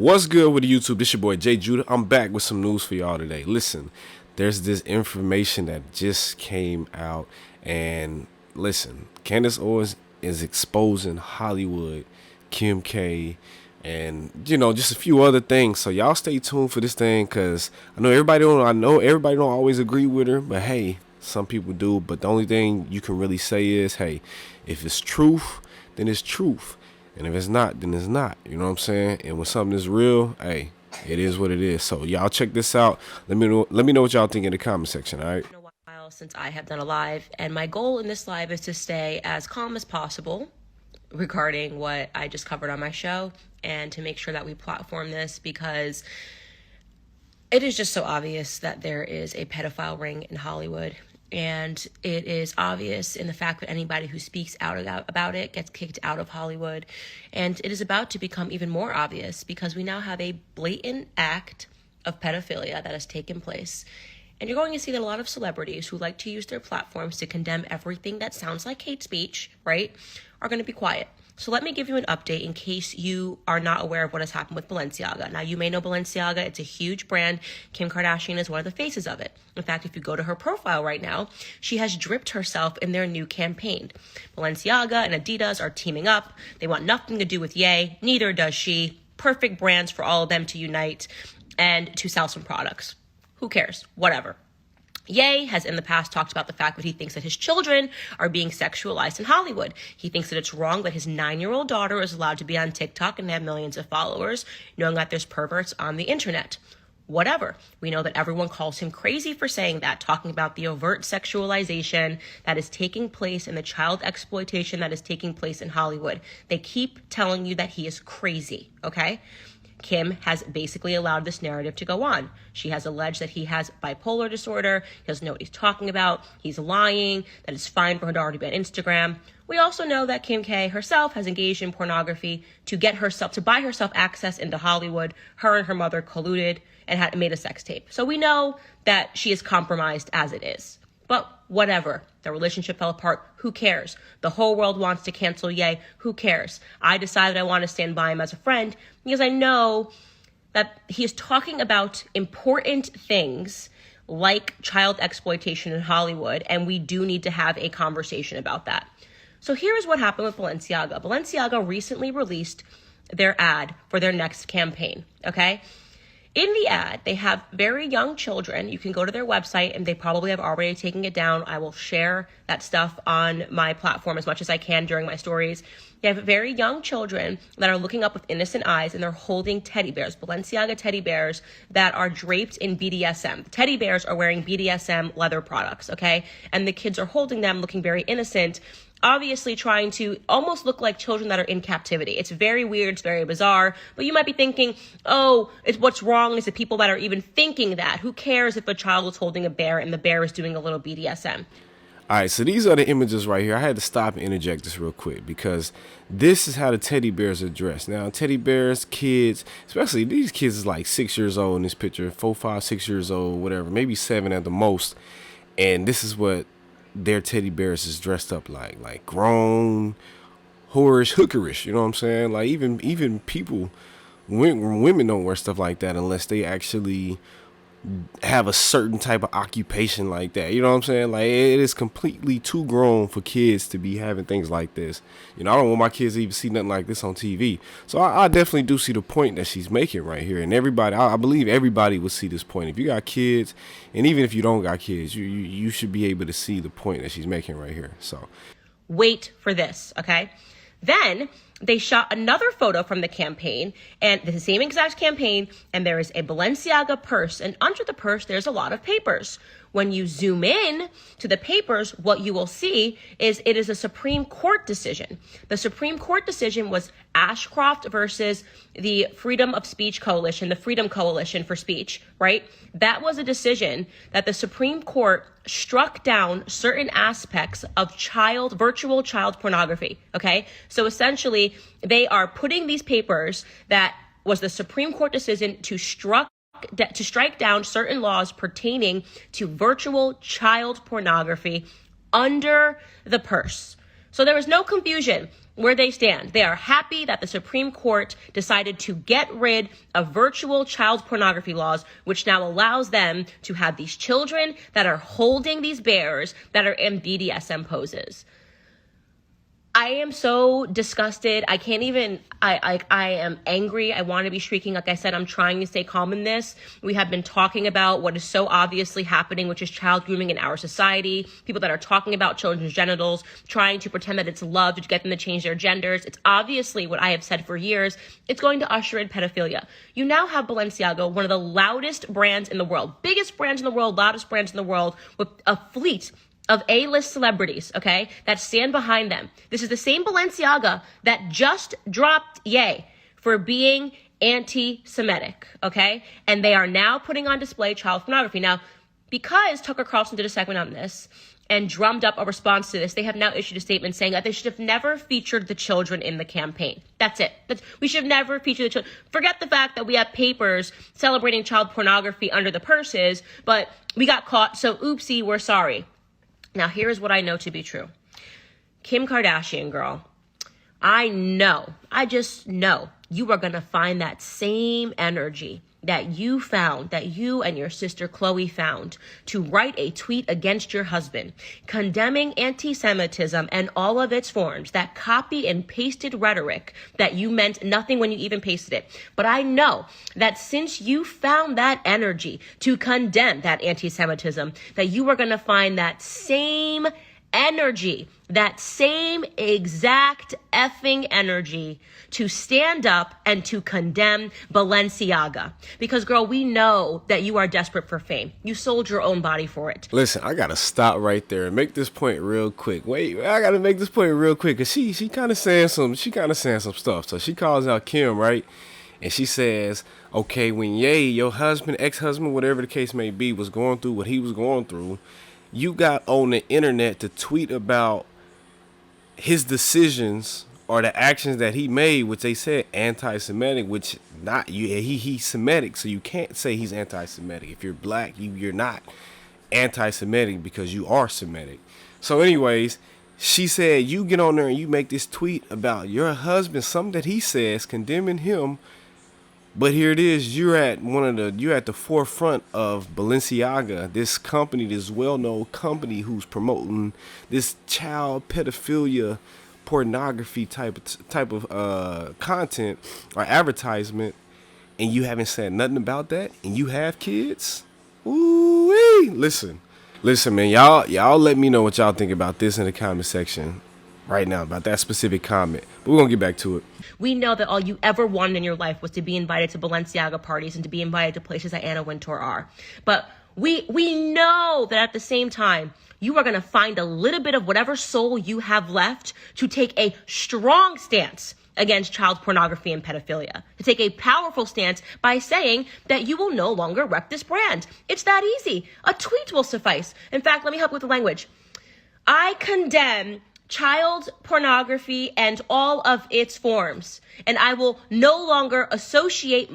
What's good with the YouTube? This your boy Jay Judah. I'm back with some news for y'all today. Listen, there's this information that just came out, and listen, Candice Owens is exposing HollyWood, Kim K, and just a few other things. So y'all stay tuned for this thing, cause I know everybody don't always agree with her, but hey, some people do. But the only thing you can really say is, hey, if it's truth, then it's truth. And if it's not, then it's not. You know what I'm saying? And when something is real, hey, it is what it is. So y'all check this out. Let me know what y'all think in the comment section, all right? It's been a while since I have done a live, and my goal in this live is to stay as calm as possible regarding what I just covered on my show, and to make sure that we platform this, because it is just so obvious that there is a pedophile ring in Hollywood. And it is obvious in the fact that anybody who speaks out about it gets kicked out of Hollywood. And it is about to become even more obvious because we now have a blatant act of pedophilia that has taken place. And you're going to see that a lot of celebrities who like to use their platforms to condemn everything that sounds like hate speech, right, are going to be quiet. So let me give you an update in case you are not aware of what has happened with Balenciaga. Now, you may know Balenciaga. It's a huge brand. Kim Kardashian is one of the faces of it. In fact, if you go to her profile right now, she has dripped herself in their new campaign. Balenciaga and Adidas are teaming up. They want nothing to do with Ye. Neither does she. Perfect brands for all of them to unite and to sell some products. Who cares? Whatever. Ye has in the past talked about the fact that he thinks that his children are being sexualized in Hollywood. He thinks that it's wrong that his 9-year-old daughter is allowed to be on TikTok and have millions of followers, knowing that there's perverts on the internet. Whatever. We know that everyone calls him crazy for saying that, talking about the overt sexualization that is taking place and the child exploitation that is taking place in Hollywood. They keep telling you that he is crazy, okay? Kim has basically allowed this narrative to go on. She has alleged that he has bipolar disorder. He doesn't know what he's talking about. He's lying, that it's fine for her daughter to be on Instagram. We also know that Kim K herself has engaged in pornography to buy herself access into Hollywood. Her and her mother colluded and had made a sex tape. So we know that she is compromised as it is. But whatever. The relationship fell apart. Who cares? The whole world wants to cancel Ye. Who cares? I decided I want to stand by him as a friend because I know that he is talking about important things like child exploitation in Hollywood, and we do need to have a conversation about that. So here's what happened with Balenciaga. Balenciaga recently released their ad for their next campaign, okay? In the ad, they have very young children. You can go to their website, and they probably have already taken it down. I will share that stuff on my platform as much as I can during my stories. They have very young children that are looking up with innocent eyes, and they're holding teddy bears, Balenciaga teddy bears that are draped in BDSM. The teddy bears are wearing BDSM leather products, okay? And the kids are holding them looking very innocent, obviously trying to almost look like children that are in captivity. It's very weird. It's very bizarre. But you might be thinking, oh, what's wrong is the people that are even thinking that. Who cares if a child is holding a bear and the bear is doing a little BDSM? All right, so these are the images right here. I had to stop and interject this real quick because this is how the teddy bears are dressed. Now, teddy bears, kids, especially these kids is like 6 years old in this picture, 4, 5, 6 years old, whatever, maybe 7 at the most. And this is what their teddy bears is dressed up like grown, whorish, hookerish. You know what I'm saying? Like even people, women don't wear stuff like that unless they actually have a certain type of occupation like that. You know what I'm saying? Like, it is completely too grown for kids to be having things like this. I don't want my kids to even see nothing like this on TV. So I definitely do see the point that she's making right here. And everybody, I believe everybody will see this point. If you got kids, and even if you don't got kids, you should be able to see the point that she's making right here. So wait for this, okay? Then they shot another photo from the campaign, and the same exact campaign, and there is a Balenciaga purse, and under the purse, there's a lot of papers. When you zoom in to the papers, what you will see is it is a Supreme Court decision. The Supreme Court decision was Ashcroft versus the Freedom of Speech Coalition, the Freedom Coalition for Speech, right? That was a decision that the Supreme Court struck down certain aspects of virtual child pornography, okay? So essentially, they are putting these papers that was the Supreme Court decision to strike down certain laws pertaining to virtual child pornography under the purse. So there was no confusion. where they stand. They are happy that the Supreme Court decided to get rid of virtual child pornography laws, which now allows them to have these children that are holding these bears that are in BDSM poses. I am so disgusted. I can't even, I am angry. I want to be shrieking. Like I said, I'm trying to stay calm in this. We have been talking about what is so obviously happening, which is child grooming in our society. People that are talking about children's genitals, trying to pretend that it's love to get them to change their genders. It's obviously what I have said for years. It's going to usher in pedophilia. You now have Balenciaga, one of the loudest brands in the world, biggest brands in the world, loudest brands in the world, with a fleet of A-list celebrities, okay, that stand behind them. This is the same Balenciaga that just dropped Ye for being anti-Semitic, okay? And they are now putting on display child pornography. Now, because Tucker Carlson did a segment on this and drummed up a response to this, they have now issued a statement saying that they should have never featured the children in the campaign. That's it. We should have never featured the children. Forget the fact that we have papers celebrating child pornography under the purses, but we got caught, so oopsie, we're sorry. Now, here's what I know to be true. Kim Kardashian, girl, I just know you are going to find that same energy that you found, that you and your sister Chloe found, to write a tweet against your husband, condemning anti-Semitism and all of its forms, that copy and pasted rhetoric that you meant nothing when you even pasted it. But I know that since you found that energy to condemn that anti-Semitism, that you are going to find that same energy, that same exact effing energy to stand up and to condemn Balenciaga. Because, girl, we know that you are desperate for fame. You sold your own body for it. Listen, I gotta stop right there and make this point real quick. Wait, I gotta make this point real quick, because she kind of saying some stuff. So she calls out Kim, right? And she says, okay, when Ye, your husband, ex-husband, whatever the case may be, was going through what he was going through, you got on the internet to tweet about his decisions or the actions that he made, which they said anti-Semitic, which not you. He's Semitic, so you can't say he's anti-Semitic. If you're black, you're not anti-Semitic because you are Semitic. So, anyways, she said you get on there and you make this tweet about your husband, something that he says condemning him. But here it is, you're at the forefront of Balenciaga, this company, this well-known company who's promoting this child pedophilia, pornography type of content or advertisement, and you haven't said nothing about that, and you have kids. Ooh-wee. Listen, man, y'all let me know what y'all think about this in the comment section right now, about that specific comment. But we're gonna get back to it. We know that all you ever wanted in your life was to be invited to Balenciaga parties and to be invited to places that Anna Wintour are. But we know that at the same time, you are going to find a little bit of whatever soul you have left to take a strong stance against child pornography and pedophilia, to take a powerful stance by saying that you will no longer rep this brand. It's that easy. A tweet will suffice. In fact, let me help with the language. I condemn child pornography and all of its forms, and I will no longer associate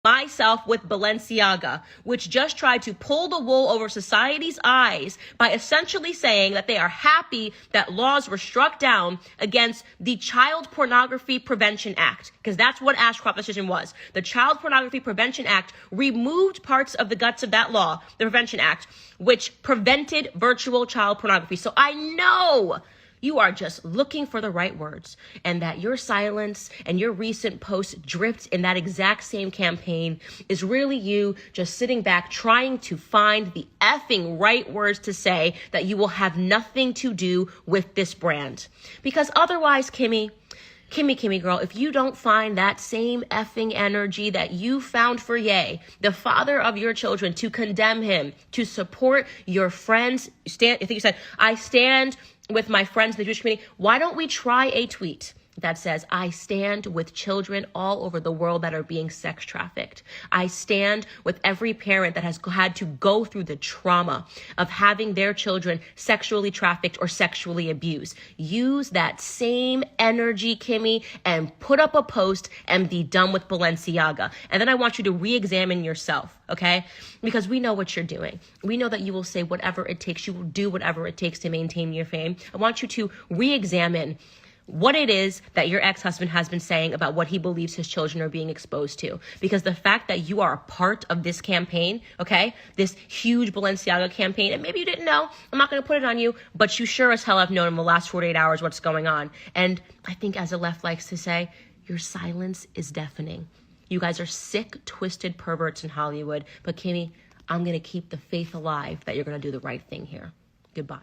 myself with Balenciaga, which just tried to pull the wool over society's eyes by essentially saying that they are happy that laws were struck down against the Child Pornography Prevention Act, because that's what Ashcroft's decision was. The Child Pornography Prevention Act removed parts of the guts of that law, the Prevention Act, which prevented virtual child pornography. So I know you are just looking for the right words, and that your silence and your recent posts dripped in that exact same campaign is really you just sitting back trying to find the effing right words to say that you will have nothing to do with this brand. Because otherwise, Kimmy girl, if you don't find that same effing energy that you found for Ye, the father of your children, to condemn him, to support your friends, I think you said, I stand with my friends in the Jewish community. Why don't we try a tweet that says, I stand with children all over the world that are being sex trafficked. I stand with every parent that has had to go through the trauma of having their children sexually trafficked or sexually abused. Use that same energy, Kimmy, and put up a post and be done with Balenciaga. And then I want you to re-examine yourself, okay? Because we know what you're doing. We know that you will say whatever it takes. You will do whatever it takes to maintain your fame. I want you to re-examine what it is that your ex-husband has been saying about what he believes his children are being exposed to. Because the fact that you are a part of this campaign, okay, this huge Balenciaga campaign, and maybe you didn't know, I'm not going to put it on you, but you sure as hell have known in the last 48 hours what's going on. And I think, as the left likes to say, your silence is deafening. You guys are sick, twisted perverts in Hollywood. But Kimmy, I'm going to keep the faith alive that you're going to do the right thing here. Goodbye.